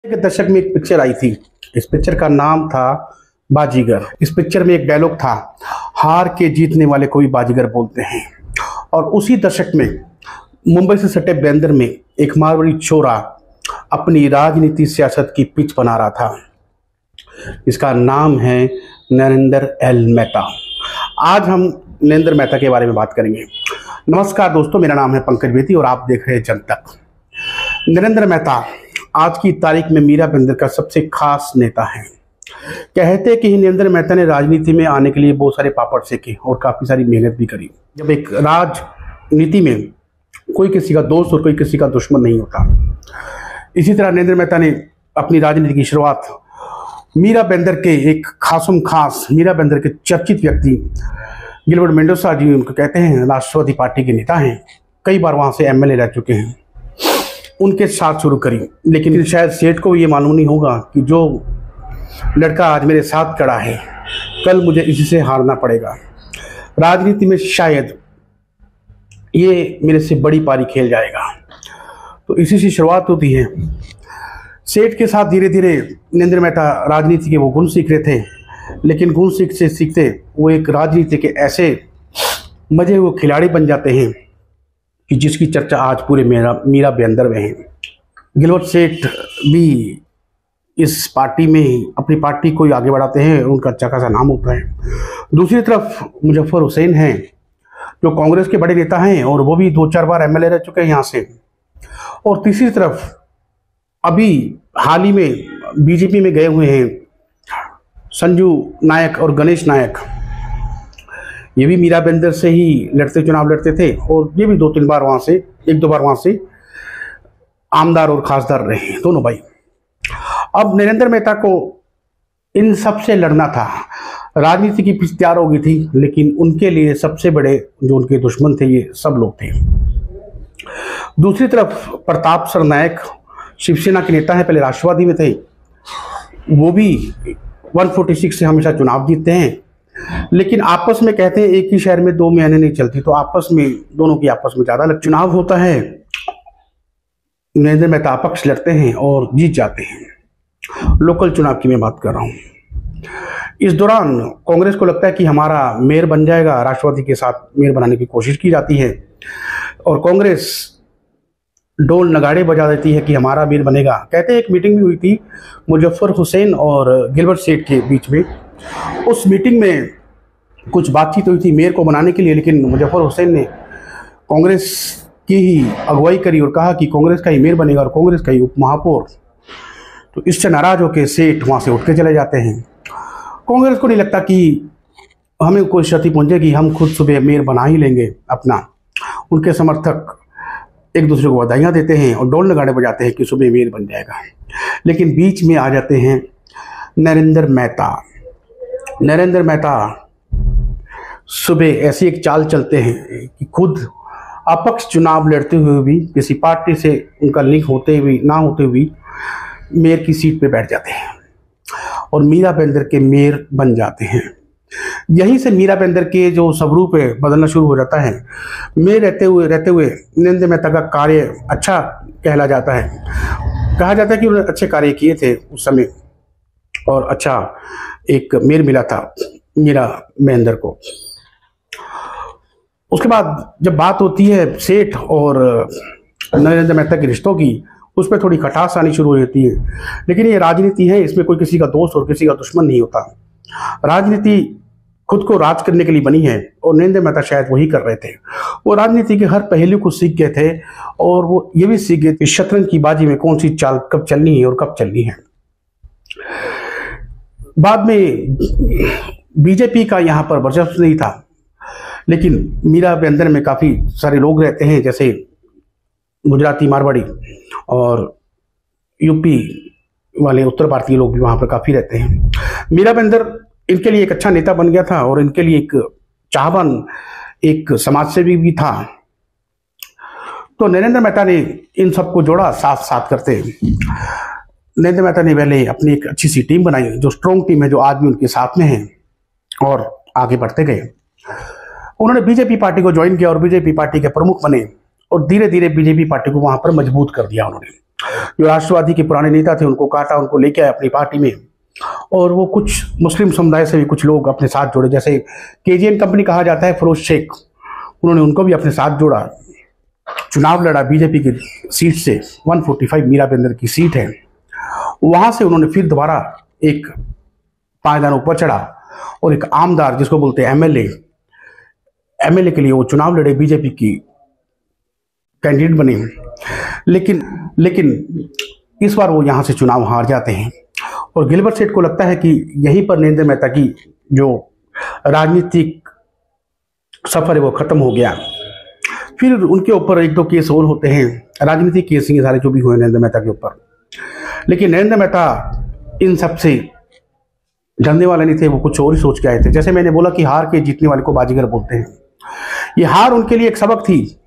के दशक में एक पिक्चर आई थी। इस पिक्चर का नाम था बाजीगर। इस पिक्चर में एक डायलॉग था, हार के जीतने वाले को भी बाजीगर बोलते हैं। और उसी दशक में मुंबई से सटे बेंदर में एक मारवाड़ी छोरा अपनी राजनीति सियासत की पिच बना रहा था। इसका नाम है नरेंद्र एल मेहता। आज हम नरेंद्र मेहता के बारे में बात करेंगे। नमस्कार दोस्तों, मेरा नाम है पंकज बेती और आप देख रहे हैं जनतक। नरेंद्र मेहता आज की तारीख में मीरा बेंदर का सबसे खास नेता है। कहते हैं कि नरेंद्र मेहता ने राजनीति में आने के लिए बहुत सारे पापड़ सेके और काफी सारी मेहनत भी करी। जब एक राजनीति में कोई किसी का दोस्त और कोई किसी का दुश्मन नहीं होता, इसी तरह नरेंद्र मेहता ने अपनी राजनीति की शुरुआत मीरा बेंदर के एक खास मीरा बेंदर के चर्चित व्यक्ति गिलबर्ट मेंडोजा जी, उनको कहते हैं राष्ट्रवादी पार्टी के नेता हैं, कई बार वहां से एमएलए रह चुके हैं, उनके साथ शुरू करी। लेकिन शायद सेठ को ये मालूम नहीं होगा कि जो लड़का आज मेरे साथ खड़ा है, कल मुझे इसी से हारना पड़ेगा। राजनीति में शायद ये मेरे से बड़ी पारी खेल जाएगा। तो इसी से शुरुआत होती है। सेठ के साथ धीरे धीरे नरेंद्र मेहता राजनीति के वो गुण सीख रहे थे, लेकिन गुण सीखते वो एक राजनीति के ऐसे मजे हुए खिलाड़ी बन जाते हैं कि जिसकी चर्चा आज पूरे मीरा बेंदर में है। गिलबर्ट सेठ भी इस पार्टी में अपनी पार्टी को आगे बढ़ाते हैं, उनका अच्छा खासा नाम होता है। दूसरी तरफ मुजफ्फर हुसैन हैं, जो कांग्रेस के बड़े नेता हैं और वो भी 2-4 बार एमएलए रह चुके हैं यहाँ से। और तीसरी तरफ अभी हाल ही में बीजेपी में गए हुए हैं संजू नायक और गणेश नायक। ये भी मीरा बेंदर से ही चुनाव लड़ते थे और ये भी 2-3 बार वहाँ से, 1-2 बार वहाँ से आमदार और खासदार रहे हैं, दोनों भाई। अब नरेंद्र मेहता को इन सब से लड़ना था। राजनीति की पिच तैयार हो गई थी, लेकिन उनके लिए सबसे बड़े जो उनके दुश्मन थे ये सब लोग थे। दूसरी तरफ प्रताप सरनायक शिवसेना के नेता हैं, पहले राष्ट्रवादी में थे, वो भी 146 से हमेशा चुनाव जीतते हैं। लेकिन आपस में कहते हैं एक ही शहर में 2 महीने नहीं चलती, तो आपस में दोनों की आपस में ज्यादा चुनाव होता है। नरेंद्र मेहता अपक्ष लड़ते हैं और जीत जाते हैं। लोकल चुनाव की मैं बात कर रहा हूं। इस दौरान कांग्रेस को लगता है कि हमारा मेयर बन जाएगा, राष्ट्रवादी के साथ मेयर बनाने की कोशिश की जाती है और कांग्रेस डोल नगाड़े बजा देती है कि हमारा मेयर बनेगा। कहते हैं एक मीटिंग भी हुई थी मुजफ्फर हुसैन और गिलबर्ट सेठ के बीच में। उस मीटिंग में कुछ बातचीत हुई थी मेयर को बनाने के लिए, लेकिन मुजफ्फर हुसैन ने कांग्रेस की ही अगुवाई करी और कहा कि कांग्रेस का ही मेयर बनेगा और कांग्रेस का ही उप महापौर। तो इससे नाराज होकर सेठ वहां से उठ के चले जाते हैं। कांग्रेस को नहीं लगता कि हमें कोई क्षति पहुंचेगी, हम खुद सुबह मेयर बना ही लेंगे अपना। उनके समर्थक एक दूसरे को बधाइयाँ देते हैं और डोल नगाड़े बजाते हैं कि सुबह मेयर बन जाएगा। लेकिन बीच में आ जाते हैं नरेंद्र मेहता। नरेंद्र मेहता सुबह ऐसी एक चाल चलते हैं कि खुद अपक्ष चुनाव लड़ते हुए भी, किसी पार्टी से उनका लिंक होते हुए ना होते हुए मेयर की सीट पे बैठ जाते हैं और मीरा बेंदर के मेयर बन जाते हैं। यहीं से मीरा बेंदर के जो स्वरूप है बदलना शुरू हो जाता है। मेयर रहते हुए नरेंद्र मेहता का कार्य अच्छा कहला जाता है। कहा जाता है कि उन्होंने अच्छे कार्य किए थे उस समय और अच्छा एक मेयर मिला था मीरा बेंदर को। उसके बाद जब बात होती है सेठ और नरेंद्र मेहता के रिश्तों की, उस पर थोड़ी खटास आनी शुरू हो जाती है। लेकिन ये राजनीति है, इसमें कोई किसी का दोस्त और किसी का दुश्मन नहीं होता। राजनीति खुद को राज करने के लिए बनी है और नरेंद्र मेहता शायद वही कर रहे थे। वो राजनीति के हर पहलू को सीख गए थे और वो ये भी सीख गए कि शतरंज की बाजी में कौन सी चाल कब चलनी है और कब चलनी है। बाद में बीजेपी का यहाँ पर वर्चस्व नहीं था, लेकिन मीरा बेंदर में काफी सारे लोग रहते हैं, जैसे गुजराती, मारवाड़ी और यूपी वाले उत्तर भारतीय लोग भी वहां पर काफी रहते हैं। मीरा बेंदर इनके लिए एक अच्छा नेता बन गया था और इनके लिए एक चाहवान, एक समाजसेवी भी था। तो नरेंद्र मेहता ने इन सबको जोड़ा साथ करते। नरेंद्र मेहता ने पहले अपनी एक अच्छी सी टीम बनाई, जो स्ट्रॉन्ग टीम है, जो आज भी उनके साथ में है, और आगे बढ़ते गए। उन्होंने बीजेपी पार्टी को ज्वाइन किया और बीजेपी पार्टी के प्रमुख बने और धीरे धीरे बीजेपी पार्टी को वहां पर मजबूत कर दिया उन्होंने। जो राष्ट्रवादी के पुराने नेता थे उनको काटा, उनको लेके आए अपनी पार्टी में, और वो कुछ मुस्लिम समुदाय से भी कुछ लोग अपने साथ जोड़े, जैसे केजीएन कंपनी कहा जाता है, फिरोज शेख, उन्होंने उनको भी अपने साथ जोड़ा, चुनाव लड़ा बीजेपी की सीट से। 145 मीराबेंदर की सीट है, वहां से उन्होंने फिर दोबारा एक पायदान ऊपर चढ़ा और एक आमदार जिसको बोलते हैं एमएलए के लिए वो चुनाव लड़े, बीजेपी की कैंडिडेट बने। लेकिन इस बार वो यहां से चुनाव हार जाते हैं और गिलबर्ट सेठ को लगता है कि यहीं पर नरेंद्र मेहता की जो राजनीतिक सफर है वो खत्म हो गया। फिर उनके ऊपर एक दो केस और होते हैं, राजनीतिक केस ये सारे जो भी हुए नरेंद्र मेहता के ऊपर। लेकिन नरेंद्र मेहता इन सब से डरने वाले नहीं थे, वो कुछ और ही सोच के आए थे। जैसे मैंने बोला कि हार के जीतने वाले को बाजीगर बोलते हैं, ये हार उनके लिए एक सबक थी,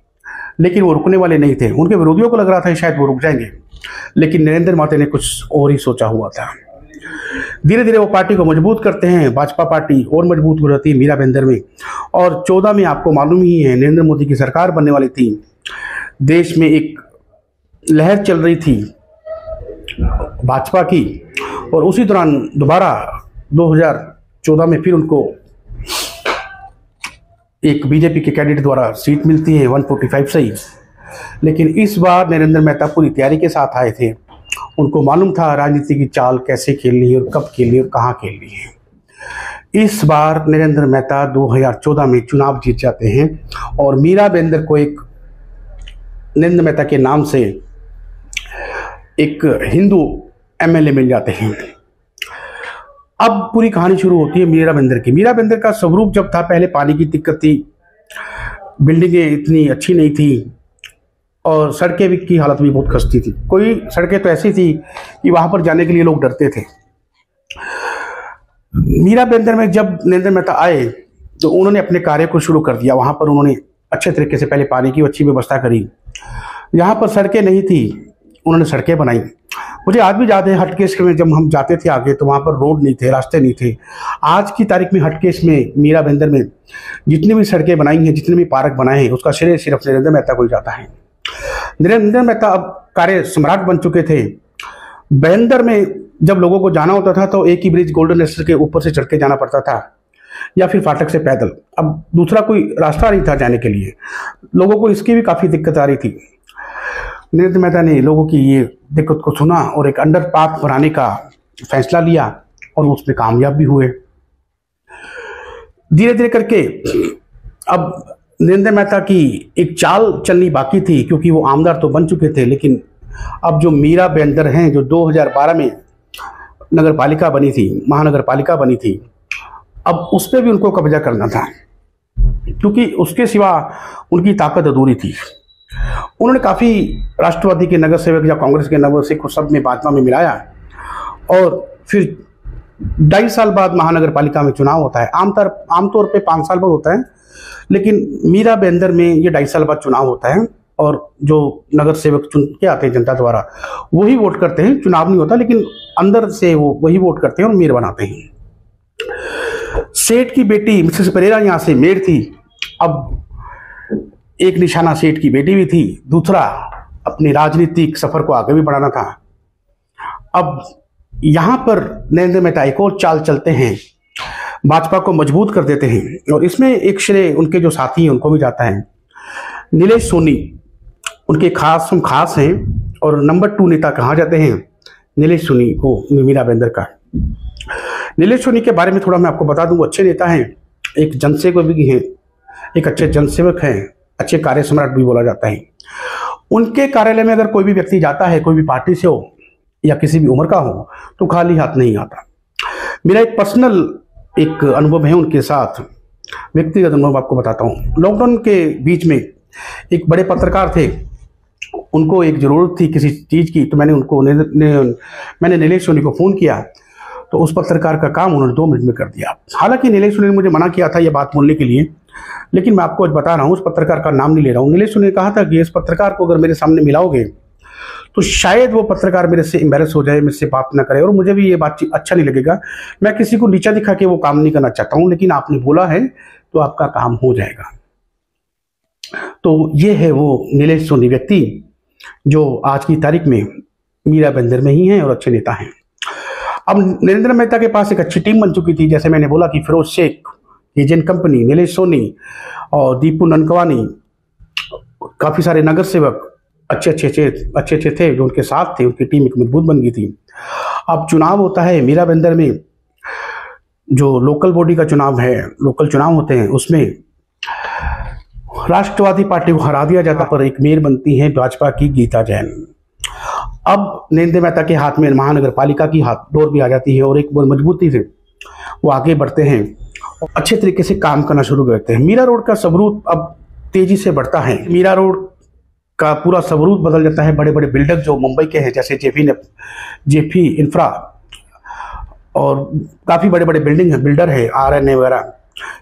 लेकिन वो रुकने वाले नहीं थे। उनके विरोधियों को लग रहा था शायद वो रुक जाएंगे, लेकिन नरेंद्र मेहता ने कुछ और ही सोचा हुआ था। धीरे धीरे वो पार्टी को मजबूत करते हैं, भाजपा पार्टी और मजबूत हो जाती है मीराबेंदर में। और 14 में आपको मालूम ही है नरेंद्र मोदी की सरकार बनने वाली थी, देश में एक लहर चल रही थी भाजपा की, और उसी दौरान दोबारा 2014 में फिर उनको एक बीजेपी के कैंडिडेट द्वारा सीट मिलती है 145 से ही। लेकिन इस बार नरेंद्र मेहता पूरी तैयारी के साथ आए थे, उनको मालूम था राजनीति की चाल कैसे खेलनी है और कब खेलनी है और कहाँ खेलनी है। इस बार नरेंद्र मेहता 2014 में चुनाव जीत जाते हैं और मीराबेंदर को एक नरेंद्र मेहता के नाम से एक हिंदू एमएलए मिल जाते हैं। अब पूरी कहानी शुरू होती है मीराबेंदर की। मीराबेंदर का स्वरूप जब था, पहले पानी की दिक्कत थी, बिल्डिंगें इतनी अच्छी नहीं थी और सड़कें भी की हालत भी बहुत खस्ती थी। कोई सड़कें तो ऐसी थी कि वहां पर जाने के लिए लोग डरते थे। मीराबेंदर में जब नरेंद्र मेहता आए तो उन्होंने अपने कार्य को शुरू कर दिया। वहां पर उन्होंने अच्छे तरीके से पहले पानी की अच्छी व्यवस्था करी। यहाँ पर सड़कें नहीं थी, उन्होंने सड़कें बनाई। मुझे आज भी याद है हटकेश में जब हम जाते थे आगे तो वहाँ पर रोड नहीं थे, रास्ते नहीं थे। आज की तारीख में हटकेश में, मीराबेंदर में जितनी भी सड़कें बनाई हैं, जितने भी पार्क बनाए हैं, उसका श्रेय सिर्फ नरेंद्र मेहता को ही जाता है। नरेंद्र मेहता अब कार्य सम्राट बन चुके थे। बेंदर में जब लोगों को जाना होता था तो एक ही ब्रिज गोल्डन नेशनल के ऊपर से चढ़ के जाना पड़ता था या फिर फाटक से पैदल। अब दूसरा कोई रास्ता नहीं था जाने के लिए, लोगों को इसकी भी काफ़ी दिक्कत आ रही थी। नरेंद्र मेहता ने लोगों की ये दिक्कत को सुना और एक अंडरपाथ बनाने का फैसला लिया और उसमें कामयाब भी हुए। धीरे धीरे करके अब नरेंद्र मेहता की एक चाल चलनी बाकी थी, क्योंकि वो आमदार तो बन चुके थे, लेकिन अब जो मीराबेंदर हैं, जो 2012 में नगर पालिका बनी थी, महानगर पालिका बनी थी, अब उस पर भी उनको कब्जा करना था, क्योंकि उसके सिवा उनकी ताकत अधूरी थी। उन्होंने काफ़ी राष्ट्रवादी के नगर सेवक या कांग्रेस के नगर सेवक को सब में भाजपा में मिलाया और फिर 2.5 साल बाद महानगर पालिका में चुनाव होता है। आमतौर पे 5 साल बाद होता है, लेकिन मीराबेंदर में ये 2.5 साल बाद चुनाव होता है और जो नगर सेवक चुन के आते हैं जनता द्वारा वही वोट करते हैं। चुनाव नहीं होता, लेकिन अंदर से वो वही वोट करते हैं और मेयर बनाते हैं। सेठ की बेटी मिसेस परेरा यहाँ से मेयर थी। अब एक निशाना सेठ की बेटी भी थी, दूसरा अपनी राजनीतिक सफर को आगे भी बढ़ाना था। अब यहाँ पर नरेंद्र मेहता एक और चाल चलते हैं, भाजपा को मजबूत कर देते हैं और इसमें एक श्रेय उनके जो साथी हैं उनको भी जाता है। नीलेश सोनी उनके खास हैं और नंबर 2 नेता कहा जाते हैं नीलेश सोनी को, मीराबेंदर का। नीलेश सोनी के बारे में थोड़ा मैं आपको बता दूं, अच्छे नेता हैं, एक जनसेवक भी हैं, एक अच्छे जनसेवक हैं, अच्छे कार्य सम्राट भी बोला जाता है। उनके कार्यालय में अगर कोई भी व्यक्ति जाता है, कोई भी पार्टी से हो या किसी भी उम्र का हो, तो खाली हाथ नहीं आता। मेरा एक पर्सनल एक अनुभव है उनके साथ, व्यक्तिगत अनुभव आपको बताता हूँ। लॉकडाउन के बीच में एक बड़े पत्रकार थे, उनको एक ज़रूरत थी किसी चीज़ की, तो मैंने नीलेश सोनी को फ़ोन किया तो उस पत्रकार का काम उन्होंने 2 मिनट में कर दिया। हालांकि नीलेश सोनी ने मुझे मना किया था ये बात बोलने के लिए, लेकिन मैं आपको आज बता रहा हूँ, उस पत्रकार का नाम नहीं ले रहा हूँ। नीलेश सोनी ने कहा था कि इस पत्रकार को अगर मेरे सामने मिलाओगे तो शायद वो पत्रकार मेरे से एम्बेरस हो जाए, मेरे से बात ना करे और मुझे भी ये बात अच्छा नहीं लगेगा। मैं किसी को नीचा दिखा के वो काम नहीं करना चाहता हूँ, लेकिन आपने बोला है तो आपका काम हो जाएगा। तो ये है वो नीलेश सोनी व्यक्ति जो आज की तारीख में मीरा बंदर में ही हैं और अच्छे नेता हैं। अब नरेंद्र मेहता के पास एक अच्छी टीम बन चुकी थी। जैसे मैंने बोला कि फिरोज शेख, एजेंट कंपनी, नीलेश सोनी और दीपू ननकवानी, काफ़ी सारे नगर सेवक अच्छे थे जो उनके साथ थे। उनकी टीम एक मजबूत बन गई थी। अब चुनाव होता है मीरा बंदर में, जो लोकल बॉडी का चुनाव है, लोकल चुनाव होते हैं, उसमें राष्ट्रवादी पार्टी को हरा दिया जाता पर एक मेयर बनती है भाजपा की गीता जैन। अब नरेंद्र मेहता के हाथ में महानगर पालिका की हाथ डोर भी आ जाती है और एक बहुत मजबूती से वो आगे बढ़ते हैं, अच्छे तरीके से काम करना शुरू करते हैं। मीरा रोड का सबरूत अब तेजी से बढ़ता है। मीरा रोड का पूरा सबरूत बदल जाता है। बड़े बड़े बिल्डर जो मुंबई के हैं, जैसे जेपी इंफ्रा और काफ़ी बड़े बड़े बिल्डर है, RNA वगैरह,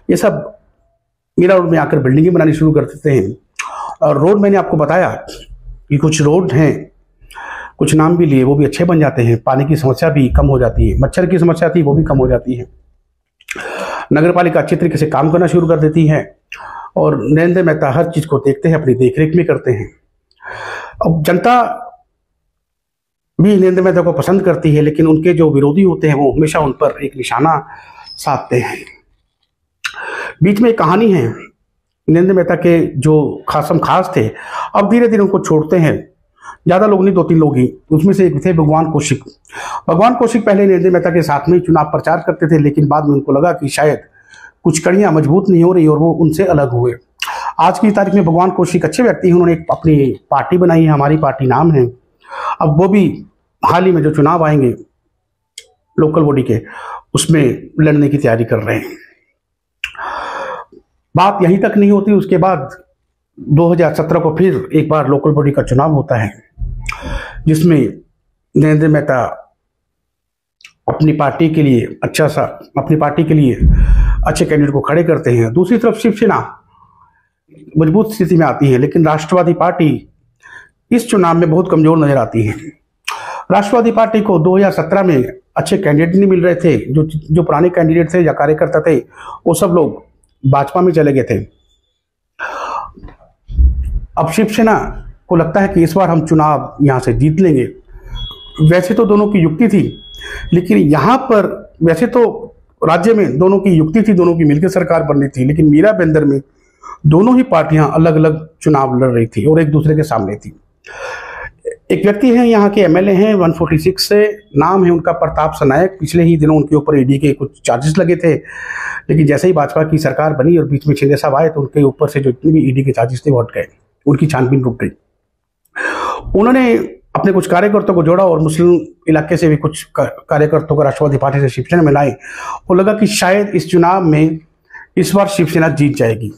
ये सब मीरा रोड में आकर बिल्डिंगें बनानी शुरू कर देते हैं। और रोड मैंने आपको बताया कि कुछ रोड हैं, कुछ नाम भी लिए, वो भी अच्छे बन जाते हैं। पानी की समस्या भी कम हो जाती है, मच्छर की समस्या थी वो भी कम हो जाती है। नगर पालिका अच्छी तरीके से काम करना शुरू कर देती है और नरेंद्र मेहता हर चीज़ को देखते हैं, अपनी देखरेख में करते हैं। अब जनता भी नरेंद्र मेहता को पसंद करती है, लेकिन उनके जो विरोधी होते हैं वो हमेशा उन पर एक निशाना साधते हैं। बीच में एक कहानी है, नरेंद्र मेहता के जो खास थे, अब धीरे धीरे उनको छोड़ते हैं। ज़्यादा लोग नहीं, 2-3 लोग ही। उसमें से एक थे भगवान कौशिक। भगवान कौशिक पहले नरेंद्र मेहता के साथ में चुनाव प्रचार करते थे, लेकिन बाद में उनको लगा कि शायद कुछ कड़ियाँ मजबूत नहीं हो रही और वो उनसे अलग हुए। आज की तारीख में भगवान कौशिक अच्छे व्यक्ति हैं, उन्होंने एक अपनी पार्टी बनाई है, हमारी पार्टी नाम है। अब वो भी हाल ही में जो चुनाव आएंगे लोकल बॉडी के, उसमें लड़ने की तैयारी कर रहे हैं। बात यहीं तक नहीं होती, उसके बाद 2017 को फिर एक बार लोकल बॉडी का चुनाव होता है, जिसमें नरेंद्र मेहता अपनी पार्टी के लिए अच्छे कैंडिडेट को खड़े करते हैं। दूसरी तरफ शिवसेना मजबूत स्थिति में आती है, लेकिन राष्ट्रवादी पार्टी इस चुनाव में बहुत कमजोर नजर आती है। राष्ट्रवादी पार्टी को 2017 में अच्छे कैंडिडेट नहीं मिल रहे थे। जो पुराने कैंडिडेट थे या कार्यकर्ता थे, वो सब लोग भाजपा में चले गए थे। अब शिवसेना को लगता है कि इस बार हम चुनाव यहाँ से जीत लेंगे। वैसे तो दोनों की युक्ति थी, लेकिन यहाँ पर वैसे तो राज्य में दोनों की युक्ति थी, दोनों की मिलकर सरकार बननी थी, लेकिन मीरा बंदर में दोनों ही पार्टियां अलग अलग चुनाव लड़ रही थी और एक दूसरे के सामने थी। एक व्यक्ति हैं, यहाँ के MLA हैं 146 से, नाम है उनका प्रताप सनायक। पिछले ही दिनों उनके ऊपर ED के कुछ चार्जेस लगे थे, लेकिन जैसे ही भाजपा की सरकार बनी और बीच में शिंदे साहब आए तो उनके ऊपर से जो जितने भी ED के चार्जेस थे वो हट गए, उनकी छानबीन रुक गई। उन्होंने अपने कुछ कार्यकर्ताओं को जोड़ा और मुस्लिम इलाके से भी कुछ कार्यकर्ताओं को राष्ट्रवादी पार्टी से शिवसेना में लाए और लगा कि शायद इस चुनाव में इस बार शिवसेना जीत जाएगी।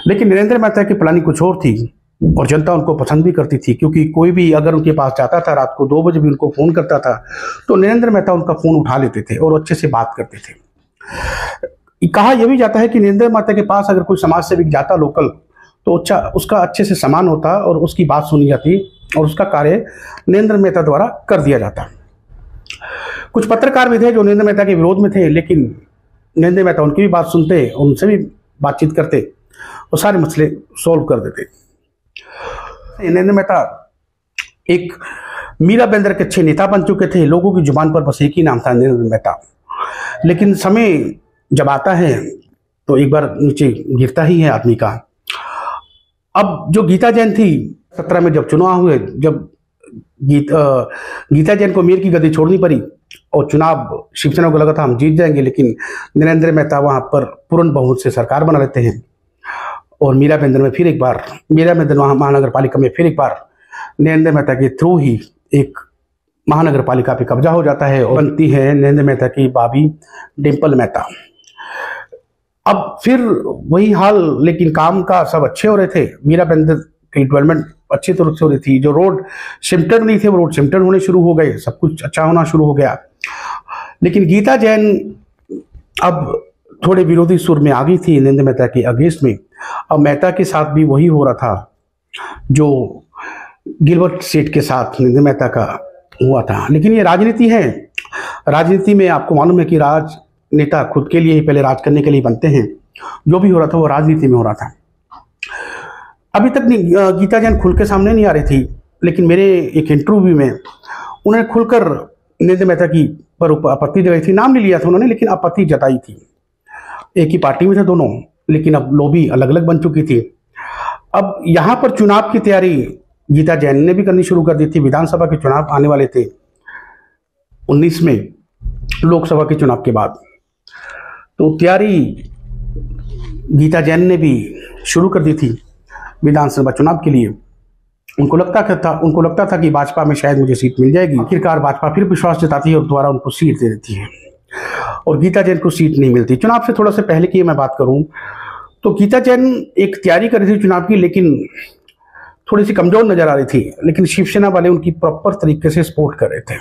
लेकिन नरेंद्र मेहता की प्लानिंग कुछ और थी और जनता उनको पसंद भी करती थी, क्योंकि कोई भी अगर उनके पास जाता था, रात को 2 बजे भी उनको फ़ोन करता था, तो नरेंद्र मेहता उनका फ़ोन उठा लेते थे और अच्छे से बात करते थे। कहा यह भी जाता है कि नरेंद्र मेहता के पास अगर कोई समाज सेवक जाता लोकल, तो अच्छा उसका अच्छे से सम्मान होता और उसकी बात सुनी जाती और उसका कार्य नरेंद्र मेहता द्वारा कर दिया जाता। कुछ पत्रकार भी थे जो नरेंद्र मेहता के विरोध में थे, लेकिन नरेंद्र मेहता उनकी भी बात सुनते, उनसे भी बातचीत करते और सारे मसले सॉल्व कर देते। नरेंद्र मेहता एक मीरा बंदर के अच्छे नेता बन चुके थे। लोगों की जुबान पर बस एक ही नाम था, नरेंद्र मेहता। लेकिन समय जब आता है तो एक बार नीचे गिरता ही है आदमी का। अब जो गीता जैन थी, 17 में जब चुनाव हुए, जब गीता जैन को मेयर की गद्दी छोड़नी पड़ी और चुनाव शिवसेना को लगा था हम जीत जाएंगे, लेकिन नरेंद्र मेहता वहां पर पूर्ण बहुमत से सरकार बना लेते हैं और मीरा बंदर महानगर पालिका में फिर एक बार नरेंद्र मेहता के थ्रू ही एक महानगर पालिका पे कब्जा हो जाता है और बनती है नरेंद्र मेहता की भाभी डिंपल मेहता। अब फिर वही हाल, लेकिन काम का सब अच्छे हो रहे थे। मीरा बंदर की डेवलपमेंट अच्छी तरह से हो रही थी। जो रोड सिमटन नहीं थे वो रोड सिमटन होने शुरू हो गए, सब कुछ अच्छा होना शुरू हो गया। लेकिन गीता जैन अब थोड़े विरोधी सुर में आ गई थी नरेंद्र मेहता के अगेंस्ट में। अब मेहता के साथ भी वही हो रहा था जो गिलबर्ट सेठ के साथ नरेंद्र मेहता का हुआ था। लेकिन ये राजनीति है। राजनीति में आपको मालूम है कि राजनेता खुद के लिए ही पहले राज करने के लिए बनते हैं। जो भी हो रहा था वो राजनीति में हो रहा था। अभी तक गीता जैन खुल के सामने नहीं आ रही थी, लेकिन मेरे एक इंटरव्यू में उन्होंने खुलकर नरेंद्र मेहता की पर आपत्ति जताई थी। नाम नहीं लिया था उन्होंने, लेकिन आपत्ति जताई थी। एक ही पार्टी में थे दोनों, लेकिन अब लॉबी अलग अलग बन चुकी थी। अब यहाँ पर चुनाव की तैयारी गीता जैन ने भी करनी शुरू कर दी थी। विधानसभा के चुनाव आने वाले थे 19 में, लोकसभा के चुनाव के बाद, तो तैयारी गीता जैन ने भी शुरू कर दी थी विधानसभा चुनाव के लिए। उनको लगता था कि भाजपा में शायद मुझे सीट मिल जाएगी। आखिरकार भाजपा फिर विश्वास जताती है और दोबारा उनको सीट दे देती है, और गीता जैन को सीट नहीं मिलती। चुनाव से थोड़ा सा पहले की मैं बात करूं तो गीता जैन एक तैयारी कर रही थी चुनाव की, लेकिन थोड़ी सी कमजोर नजर आ रही थी। लेकिन शिवसेना वाले उनकी प्रॉपर तरीके से सपोर्ट कर रहे थे।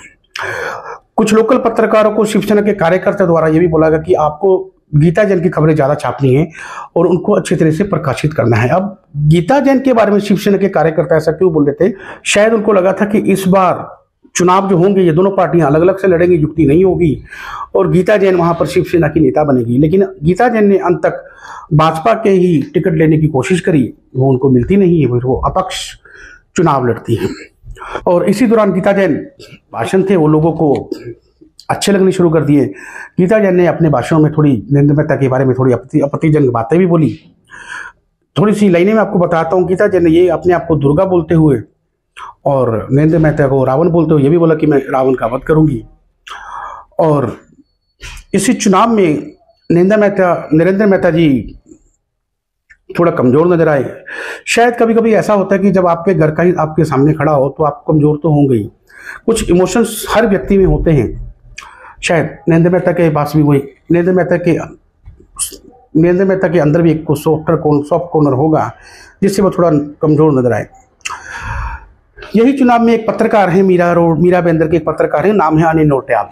कुछ लोकल पत्रकारों को शिवसेना के कार्यकर्ता द्वारा यह भी बोला गया कि आपको गीता जैन की खबरें ज्यादा छापनी है और उनको अच्छी तरह से प्रकाशित करना है। अब गीता जैन के बारे में शिवसेना के कार्यकर्ता ऐसा क्यों बोल रहे थे? शायद उनको लगा था कि इस बार चुनाव जो होंगे ये दोनों पार्टियां अलग अलग से लड़ेंगी, युक्ति नहीं होगी, और गीता जैन वहां पर शिवसेना की नेता बनेगी। लेकिन गीता जैन ने अंत तक भाजपा के ही टिकट लेने की कोशिश करी, वो उनको मिलती नहीं है, फिर वो अपक्ष चुनाव लड़ती है। और इसी दौरान गीता जैन भाषण थे वो लोगों को अच्छे लगने शुरू कर दिए। गीता जैन ने अपने भाषणों में थोड़ी नरेंद्र मेहता के बारे में थोड़ी आपत्तिजनक बातें भी बोली। थोड़ी सी लाइनें मैं आपको बताता हूँ। गीता जैन ने ये अपने आप को दुर्गा बोलते हुए और नरेंद्र मेहता को रावण बोलते हुए ये भी बोला कि मैं रावण का वध करूंगी। और इसी चुनाव में नरेंद्र मेहता जी थोड़ा कमजोर नजर आए। शायद कभी कभी ऐसा होता है कि जब आपके घर का ही आपके सामने खड़ा हो तो आप कमजोर तो होंगे ही। कुछ इमोशंस हर व्यक्ति में होते हैं। शायद नरेंद्र मेहता के पास भी वही, नरेंद्र मेहता के अंदर भी एक सॉफ्ट कॉर्नर होगा जिससे वो थोड़ा कमजोर नजर आए। यही चुनाव में एक पत्रकार है, मीरा बेंदर के एक पत्रकार है, नाम है अनिल नौटियाल।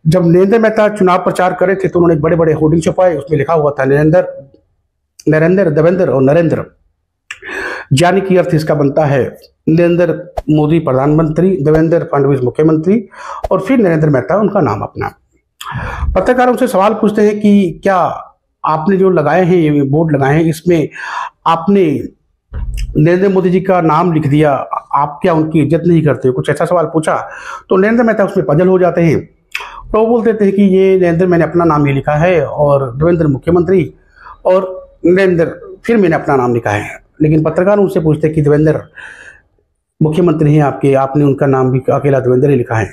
जब नरेंद्र मेहता चुनाव प्रचार कर रहे थे तो उन्होंने बड़े बड़े होर्डिंग छपाए, उसमें लिखा हुआ था नरेंद्र, देवेंद्र और नरेंद्र, यानी कि अर्थ इसका बनता है नरेंद्र मोदी प्रधानमंत्री, देवेंद्र फडणवीस मुख्यमंत्री और फिर नरेंद्र मेहता उनका नाम अपना। पत्रकारों से सवाल पूछते हैं कि क्या आपने जो लगाए हैं, ये बोर्ड लगाए हैं, इसमें आपने नरेंद्र मोदी जी का नाम लिख दिया, आप क्या उनकी इज्जत नहीं करते? कुछ ऐसा सवाल पूछा तो नरेंद्र मेहता उसमें पजल हो जाते हैं। तो वो बोल देते हैं कि ये नरेंद्र मैंने अपना नाम ही लिखा है और देवेंद्र मुख्यमंत्री और नरेंद्र फिर मैंने अपना नाम लिखा है। लेकिन पत्रकार उनसे पूछते हैं कि देवेंद्र मुख्यमंत्री हैं आपके, आपने उनका नाम भी अकेला देवेंद्र ही लिखा है।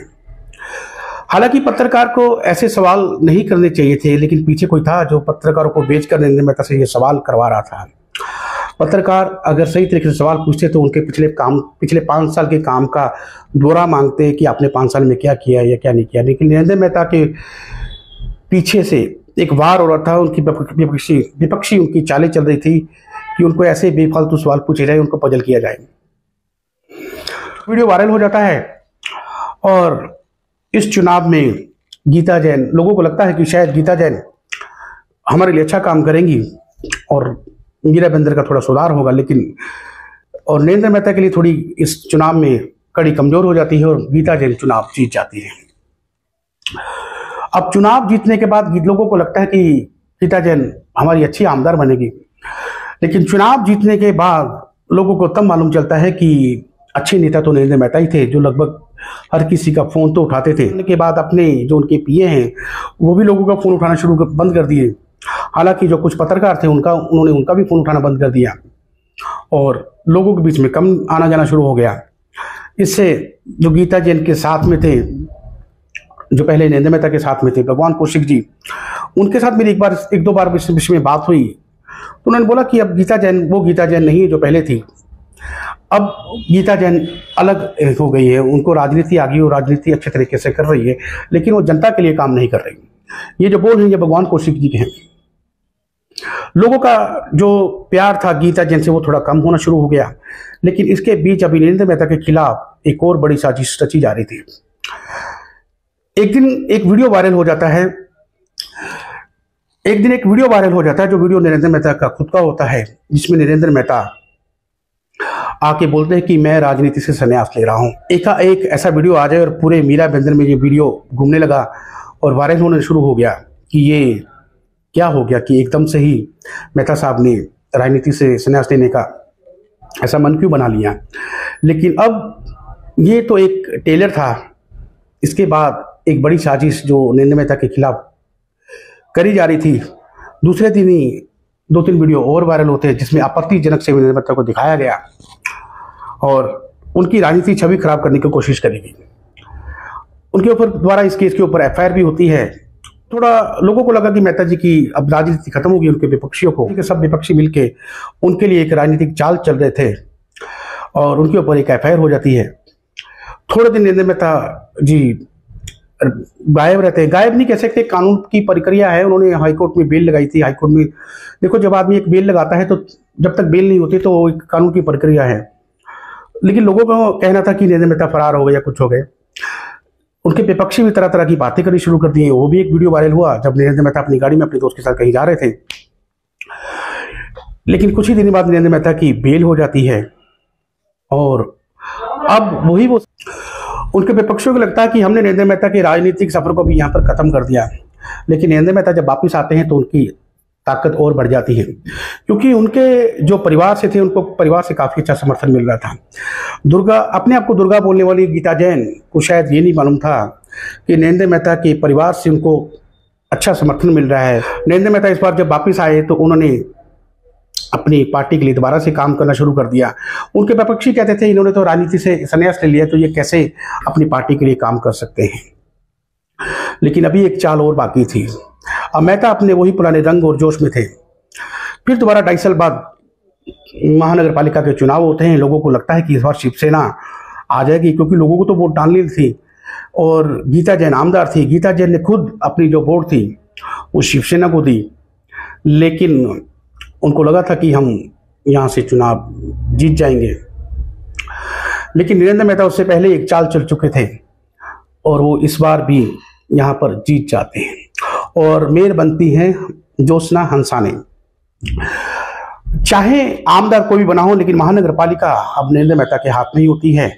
हालांकि पत्रकार को ऐसे सवाल नहीं करने चाहिए थे, लेकिन पीछे कोई था जो पत्रकारों को बेचकर नरेंद्र मेहता से ये सवाल करवा रहा था। पत्रकार अगर सही तरीके से सवाल पूछते तो उनके पिछले 5 साल के काम का ब्यौरा मांगते कि आपने 5 साल में क्या किया या क्या नहीं किया। लेकिन नरेंद्र मेहता के पीछे से एक वार हो रहा था, उनकी विपक्षी उनकी चालें चल रही थी कि उनको ऐसे बेफालतू सवाल पूछे जाए, उनको पजल किया जाए। वीडियो वायरल हो जाता है और इस चुनाव में गीता जैन, लोगों को लगता है कि शायद गीता जैन हमारे लिए अच्छा काम करेंगी और मीरा बेंदर का थोड़ा सुधार होगा। लेकिन और नरेंद्र मेहता के लिए थोड़ी इस चुनाव में कड़ी कमजोर हो जाती है और गीता जैन चुनाव जीत जाती है। अब चुनाव जीतने के बाद लोगों को लगता है कि गीता जैन हमारी अच्छी आमदार बनेगी, लेकिन चुनाव जीतने के बाद लोगों को तब मालूम चलता है कि अच्छे नेता तो नरेंद्र मेहता ही थे, जो लगभग हर किसी का फोन तो उठाते थे। उनके बाद अपने जो उनके पीए हैं वो भी लोगों का फोन उठाना बंद कर दिए। हालांकि जो कुछ पत्रकार थे उन्होंने उनका भी फोन उठाना बंद कर दिया और लोगों के बीच में कम आना जाना शुरू हो गया। इससे जो गीता जैन के साथ में थे, जो पहले नरेंद्र मेहता के साथ में थे, भगवान कौशिक जी, उनके साथ मेरी एक दो बार विषय में बात हुई तो उन्होंने बोला कि अब गीता जैन वो गीता जैन नहीं है जो पहले थी। अब गीता जैन अलग हो गई है, उनको राजनीति आ गई और राजनीति अच्छे तरीके से कर रही है, लेकिन वो जनता के लिए काम नहीं कर रही। ये जो बोल हैं ये भगवान कौशिक जी के हैं। लोगों का जो प्यार था गीता जैन से वो थोड़ा कम होना शुरू हो गया। लेकिन इसके बीच अभी नरेंद्र मेहता के खिलाफ एक और बड़ी साजिश रची जा रही थी। एक दिन एक वीडियो वायरल हो जाता है, जो वीडियो नरेंद्र मेहता का खुद का होता है, जिसमें नरेंद्र मेहता आके बोलते हैं कि मैं राजनीति से संन्यास ले रहा हूं। एक ऐसा वीडियो आ जाए और पूरे मीरा बेंदर में ये वीडियो घूमने लगा और वायरल होने शुरू हो गया कि ये क्या हो गया कि एकदम से ही मेहता साहब ने राजनीति से संन्यास लेने का ऐसा मन क्यों बना लिया। लेकिन अब ये तो एक टेलर था, इसके बाद एक बड़ी साजिश जो नरेंद्र मेहता के खिलाफ करी जा रही थी, दूसरे दिन ही 2-3 वीडियो और वायरल होते हैं जिसमें आपत्तिजनक से नरेंद्र मेहता को दिखाया गया और उनकी राजनीतिक छवि खराब करने की कोशिश करी गई। उनके ऊपर द्वारा इस केस के ऊपर एफआईआर भी होती है। थोड़ा लोगों को लगा कि मेहता जी की अब राजनीति खत्म होगी, उनके विपक्षियों को, सब विपक्षी मिलके उनके लिए एक राजनीतिक चाल चल रहे थे और उनके ऊपर एक एफआईआर हो जाती है। थोड़े दिन नरेंद्र मेहता जी गायब रहते हैं। गायब नहीं कह सकते, कानून की प्रक्रिया है। उन्होंने हाईकोर्ट में बेल लगाई थी। हाईकोर्ट में देखो, जब आदमी एक बेल लगाता है तो जब तक बेल नहीं होती तो एक कानून की प्रक्रिया है। लेकिन लोगों का कहना था कि नरेंद्र मेहता फरार हो गए या कुछ हो गए। उनके विपक्षी भी तरह तरह की बातें करनी शुरू कर दी। वो भी एक वीडियो वायरल हुआ जब नरेंद्र मेहता अपनी गाड़ी में अपने दोस्त के साथ कहीं जा रहे थे। लेकिन कुछ ही दिन बाद नरेंद्र मेहता की बेल हो जाती है और अब वही वो उनके विपक्षियों को लगता है कि हमने नरेंद्र मेहता के राजनीतिक सफर को भी यहाँ पर खत्म कर दिया। लेकिन नरेंद्र मेहता जब वापस आते हैं तो उनकी ताकत और बढ़ जाती है, क्योंकि उनके जो परिवार से थे उनको परिवार से काफी अच्छा समर्थन मिल रहा था। दुर्गा, अपने आप को दुर्गा बोलने वाली गीता जैन को शायद ये नहीं मालूम था कि नरेंद्र मेहता के परिवार से उनको अच्छा समर्थन मिल रहा है। नरेंद्र मेहता इस बार जब वापस आए तो उन्होंने अपनी पार्टी के लिए दोबारा से काम करना शुरू कर दिया। उनके विपक्षी कहते थे इन्होंने तो राजनीति से संन्यास ले लिया, तो ये कैसे अपनी पार्टी के लिए काम कर सकते हैं। लेकिन अभी एक चाल और बाकी थी। अब मेहता अपने वही पुराने रंग और जोश में थे। फिर दोबारा 2.5 साल बाद महानगर पालिका के चुनाव होते हैं। लोगों को लगता है कि इस बार शिवसेना आ जाएगी, क्योंकि लोगों को तो वोट डालनी थी और गीता जैन आमदार थी। गीता जैन ने खुद अपनी जो वोट थी वो शिवसेना को दी। लेकिन उनको लगा था कि हम यहाँ से चुनाव जीत जाएंगे। लेकिन नरेंद्र मेहता उससे पहले एक चाल चल चुके थे और वो इस बार भी यहाँ पर जीत जाते हैं और मेयर बनती है ज्योत्सना हंसाने। चाहे आमदार कोई भी बना हो, लेकिन महानगर पालिका अब नरेंद्र मेहता के हाथ में ही होती है।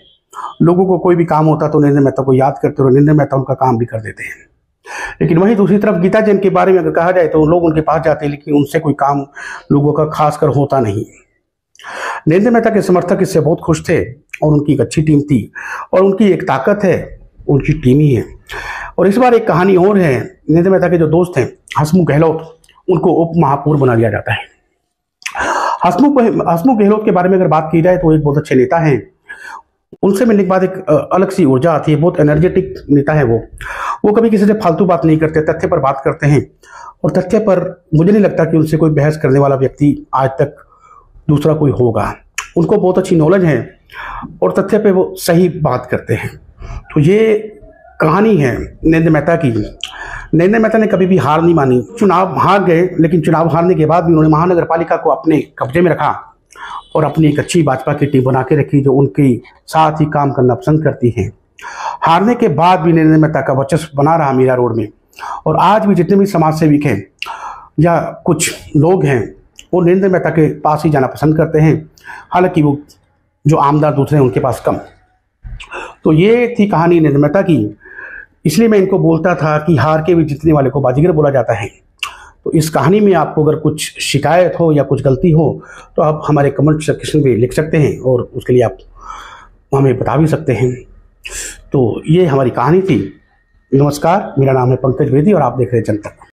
लोगों को कोई भी काम होता तो नरेंद्र मेहता को याद करते और नरेंद्र मेहता उनका काम भी कर देते हैं। लेकिन वहीं दूसरी तरफ गीता जैन के बारे में अगर कहा जाए तो लोग उनके पास जाते हैं, लेकिन उनसे कोई काम लोगों का खासकर होता नहीं। नरेंद्र मेहता के समर्थक इससे बहुत खुश थे और उनकी एक अच्छी टीम थी और उनकी एक ताकत है, उनकी टीम ही है। और इस बार एक कहानी और है। नरेंद्र मेहता के जो दोस्त हैं हसमुख गहलोत, उनको उप महापौर बना दिया जाता है। हसमुख गहलोत के बारे में अगर बात की जाए तो एक बहुत अच्छे नेता हैं। उनसे मिलने के बाद एक अलग सी ऊर्जा आती है। बहुत एनर्जेटिक नेता है वो कभी किसी से फालतू बात नहीं करते, तथ्य पर बात करते हैं। और तथ्य पर मुझे नहीं लगता कि उनसे कोई बहस करने वाला व्यक्ति आज तक दूसरा कोई होगा। उनको बहुत अच्छी नॉलेज है और तथ्य पे वो सही बात करते हैं। तो ये कहानी है नरेंद्र मेहता की। नरेंद्र मेहता ने कभी भी हार नहीं मानी। चुनाव हार गए, लेकिन चुनाव हारने के बाद भी उन्होंने महानगर पालिका को अपने कब्जे में रखा और अपनी एक अच्छी भाजपा की टीम बना के रखी जो उनके साथ ही काम करना पसंद करती है। हारने के बाद भी नरेंद्र मेहता का वर्चस्व बना रहा मीरा रोड में। और आज भी जितने भी समाज सेविक हैं या कुछ लोग हैं वो नरेंद्र मेहता के पास ही जाना पसंद करते हैं, हालांकि वो जो आमदार दूसरे हैं उनके पास कम। तो ये थी कहानी नरेंद्र मेहता की। इसलिए मैं इनको बोलता था कि हार के भी जीतने वाले को बाजीगर बोला जाता है। तो इस कहानी में आपको अगर कुछ शिकायत हो या कुछ गलती हो तो आप हमारे कमेंट सेक्शन में लिख सकते हैं और उसके लिए आप हमें बता भी सकते हैं। तो ये हमारी कहानी थी। नमस्कार, मेरा नाम है पंकज बेदी और आप देख रहे हैं जनता।